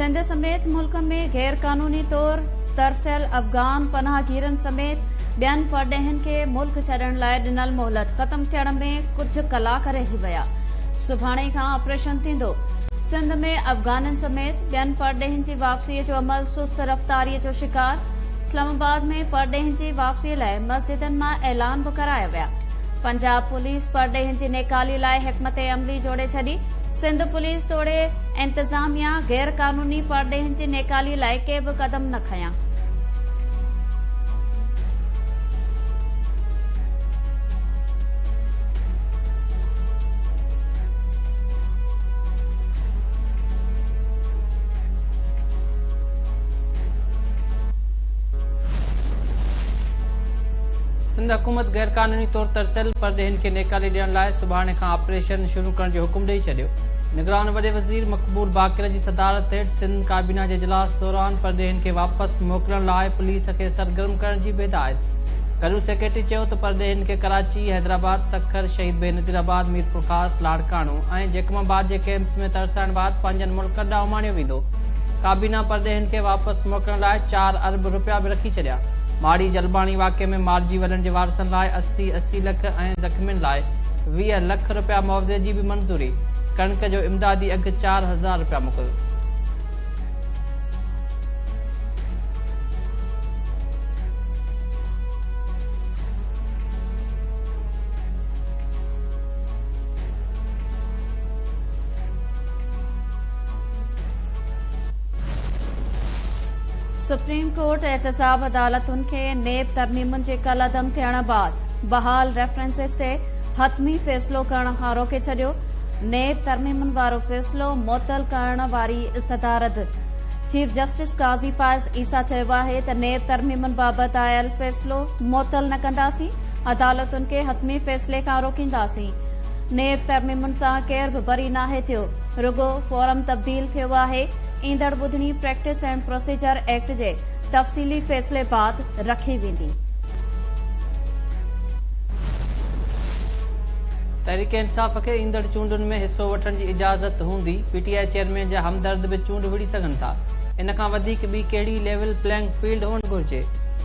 सिंध समेत मुल्क में गैर कानूनी तौर तरसियल अफगान पनाहगीरन समेत ॿियनि परॾेहनि खे मुल्क छॾण लाइ ॾिनल मोहलत ख़त्म थियण में कुझु कलाक रहिजी विया। सुभाणे खां ऑपरेशन थींदो। सिंध में अफगाननि समेत ॿियनि परॾेहनि जी वापसीअ जो अमल सुस्त रफ़्तारीअ जो शिकार। इस्लामाबाद में परॾेहनि जी वापसीअ लाइ मस्जिदनि मां ऐलान बि कराया विया। पंजाब पुलिस परॾेहनि जी नेकाली लाइ हिकमत अमली जोड़े छॾी। सिंध पुलिस तोड़े इंतज़ामिया गैर कानूनी परॾेहनि जी नेकाली लाइ के बि क़दम न खयां। सिंध हुकूमत गैर कानूनी तौर तरसियल परॾेहनि खे नेकाली ॾियण लाइ सुभाणे खां ऑपरेशन शुरू करण जो हुकुम ॾेई छॾियो। निगरान वॾे वज़ीर मक़बूल बाक़र जी सदारत हेठि सिंध काबीना जे इजलास दौरान परॾेहनि खे वापसि मोकिलण लाइ पुलिस खे सरगर्म करण जी बि हिदायत। गॾु सेक्रेटरी चयो त परॾेहनि खे कराची, हैदराबाद, सखर, शहीद बेनज़ीराबाद, मीरपुर ख़ास, लाड़काणो ऐं जेकमाबाद जे कैंप्स में तरसाइण बाद पंहिंजनि मुल्क ॾांहुं माणियो वेंदो। काबीना परॾेहनि खे वापसि मोकिलण लाइ 4 अरब रुपया बि रखी छॾिया। माड़ी जलबाणी वाक़े में मारिजी वञण जे वारसनि लाइ 80 लख ऐं ज़ख़्मियुनि लाइ 20 लख रुपया मुआवज़े जी बि मंज़ूरी। कणिक जो इमदादी अघु 4000 रुपया मुक़ररु। सुप्रीम कोर्ट एहतसाब अदालतुनि खे नेब तरमीमुनि जे कलअदम थियण बाद बहाल रेफरेंसिस ते हतमी फ़ैसिलो करण खां रोके छॾियो। नेब तरमीमुनि वारो फ़ैसिलो मुअतल करण वारी इस्तदा रद्द। चीफ जस्टिस काज़ी फ़ाइज़ ईसा चयो आहे त नेब तरमीमुनि बाबति आयल फ़ैसिलो मुअतल न कंदासीं। अदालतुनि खे हतमी फ़ैसिले खां रोकींदासीं। नेब तरमीमुनि सां केर बि बरी नाहे थियो, रुगो फोरम तब्दील थियो आहे। ईंदड़ ॿुधणी प्रैक्टिस एंड प्रोसीजर एक्ट जे तफ़सीली फ़ैसिले बाद रखी वेंदी। तहरीक इंसाफ़ खे ईंदड़ चूंडुनि में हिसो वठण जी इजाज़त हूंदी। पीटीआई चेयरमैन जा हमदर्द बि चूंड विढ़ी सघनि था। इन खां वधीक ॿी कहिड़ी लेवल प्लेइंग फील्ड हुअणु घुरिजे।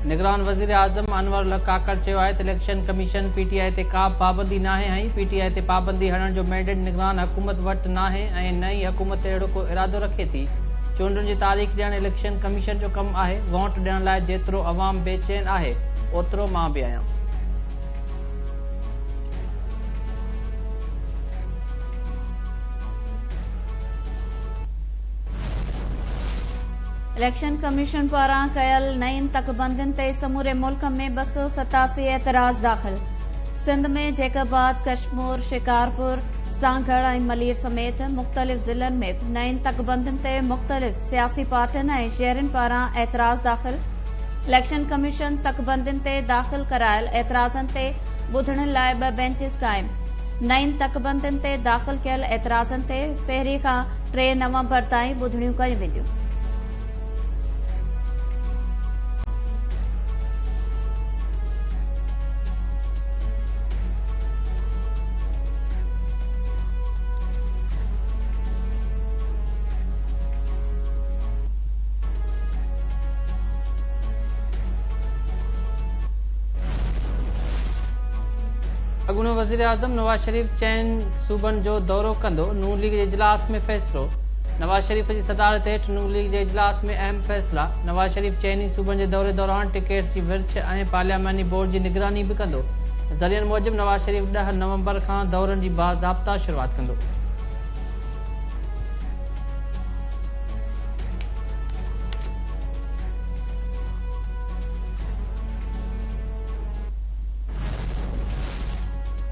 निगरान वज़ीर आज़म अनवर उल काकड़ चयो आहे त इलेक्शन कमीशन पीटीआई ते का पाबंदी नाहे ऐं पीटीआई ते पाबंदी हणण जो मैंडेट निगरान हुकूमत वटि नाहे ऐं नई हुकूमत अहिड़ो को इरादो रखे थी। चूंडुनि जी तारीख़ ॾियण इलेक्शन कमीशन जो कमु आहे। वोट ॾियण लाइ जेतिरो अवाम बेचैन आहे ओतिरो मां बि आहियां। इलेक्शन कमीशन पारां कयल नईन तकबंदियुनि ते समूरे मुल्क में 287 एतराज़ दाख़िल। सिंध में जैकबाद, कश्मीर, शिकारपुर, सांगड़ ऐं मलीर समेत मुख़्तलिफ़ ज़िलनि में नईन तकबंदियुनि ते मुख़्तलिफ़ सियासी पार्टियुनि ऐं शहरियुनि पारां एतराज़ दाख़िल। इलेक्शन कमीशन तकबंदियुनि ते दाख़िल करायल एतराज़नि ते ॿुधण लाइ 2 बेंचिस क़ाइमु। नईन तकबंदियुनि ते दाख़िल कयल एतराज़नि ते 1 खां 3 नवंबर ताईं ॿुधणियूं कयूं वेंदियूं। अॻूणो वज़ीर आज़म नवाज़ शरीफ़ चइनि सूबनि जो दौरो कंदो। नून लीग जे इजलास में फ़ैसिलो। नवाज़ शरीफ़ जी सदारत हेठि नून लीग जे इजलास में अहम फ़ैसिला। नवाज़ शरीफ़ चइनी सूबनि जे दौरे दौरान टिकेट्स जी विर्छ ऐं पार्लियामानी बोर्ड जी निगरानी बि कंदो। ज़रियनि मूजिबि नवाज़ शरीफ़ 10 नवंबर खां दौरनि जी बाज़ाब्ता शुरूआत कंदो।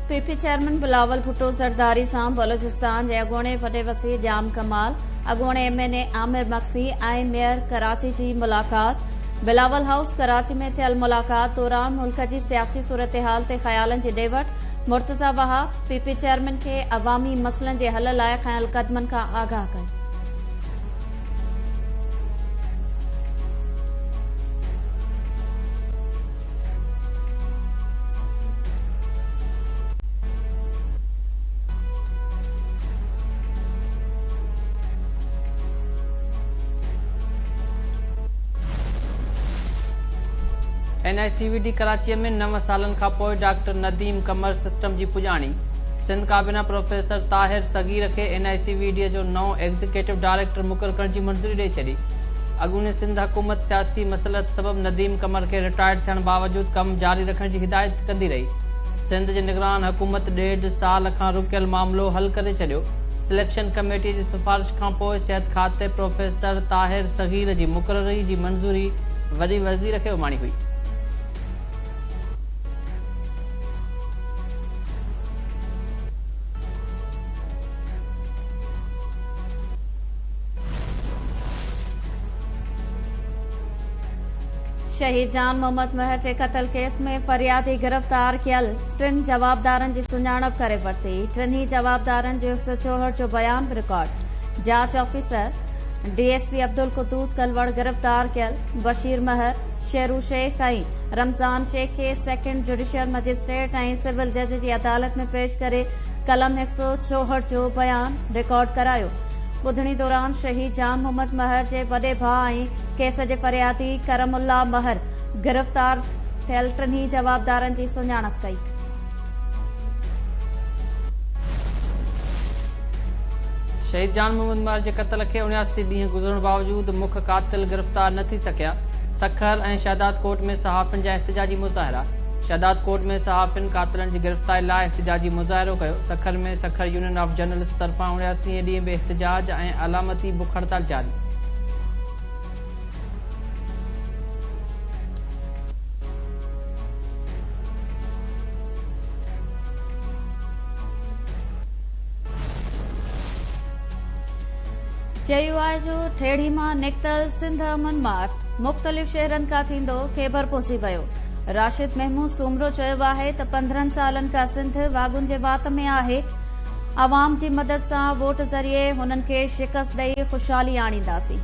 पीपी चेयरमैन बिलावल भुट्टो ज़रदारी सां बलोचिस्तान जे अॻूणे वॾे वसीर जाम कमाल, अॻूणे एमएनए आमिर मक्सी ऐं मेयर कराची जी मुलाक़ात। बिलावल हाउस कराची में थियल मुलाक़ात दौरान मुल्क जी सियासी सूरतहाल ते ख़यालनि जी ॾेवट। मुर्तज़ा वहाब पीपी चेयरमैन खे अवामी मसइलनि जे हल लाइ खयल क़दमनि खां आगाह कयो। NICVD कराची में 9 सालन खां पोइ डॉक्टर नदीम कमर सिस्टम जी पुॼाणी। सिंध काबीना प्रोफेसर ताहिर सगीर खे NICVD जो नओं एग्जीक्यूटिव डायरेक्टर मुक़ररु करण जी मंज़ूरी ॾेई छॾी। अॻूणे सिंध हुकूमत सियासी मसलत सबब नदीम कमर खे रिटायर्ड थियण बावजूद कम जारी रखण जी हिदायत कंदी रही। सिंध जे निगरान हुकूमत 1.5 साल खां रुकियल मामलो हल करे छॾियो। सिलेक्शन कमेटी जी सिफारिश खां पोइ सिहत खाते प्रोफेसर ताहिर सगीर जी मुक़ररी जी मंज़ूरी वॾी वज़ीर खे उमाणी हुई। शहीद जान मोहम्मद महर जे क़त्ल केस में फरियादी गिरफ़्तार कयल 3 जवाबदारनि जी सुञाणप करे वरिती। 3 जवाबदारनि जो 164 जो बयान बि रिकॉर्ड। जांच ऑफिसर DSP अब्दुल कुद्दूस कलवड़ गिरफ़्तार कयल बशीर महर, शेरू शेख ऐं रमज़ान शेख खे सेकेंड जुडिशियल मजिस्ट्रेट ऐं सिविल जज जी अदालत में पेश करे कलम 164 जो बयान रिकॉर्ड करायो। ॿुधणी दौरान शहीद जान मोहम्मद महर जे वॾे भाउ ऐं केस जे फरियादी करमुल्ला महर गिरफ़्तार थियल 3 जवाबदारनि जी सुञाणप कई। शहीद जान मोहम्मद महर जे क़त्ल खे 79 ॾींहं गुज़रण बावजूद मुख्य कातिल गिरफ़्तार न थी सघिया। सखर ऐं शहदाद कोर्ट में सहाफ़ियुनि जा एहतिजाजी मुज़ाहिरा। शहदाद कोर्ट में सहाफ़ियुनि कातिलनि जी गिरफ़्तारी लाइ एहतिजाजी मुज़ाहिरो कयो। सखर में सखर यूनियन ऑफ जर्नलिस्ट तरफ़ां 79 ॾींहं बि एहतिजाज ऐं अलामती बुख हड़ताल जारी। चयो आहे जो ठेड़ी मां निकितल सिंध अमन मार्च मुख़्तलिफ़ शहरनि खां थींदो ख़ैबर पहुची वियो। राशिद महमूद सूमरो चयो आहे त 15 सालनि खां सिंध वागुनि जे वात में आहे। अवाम जी मदद सां वोट ज़रिए हुननि खे शिकस्त ॾेई ख़ुशहाली आणींदासीं।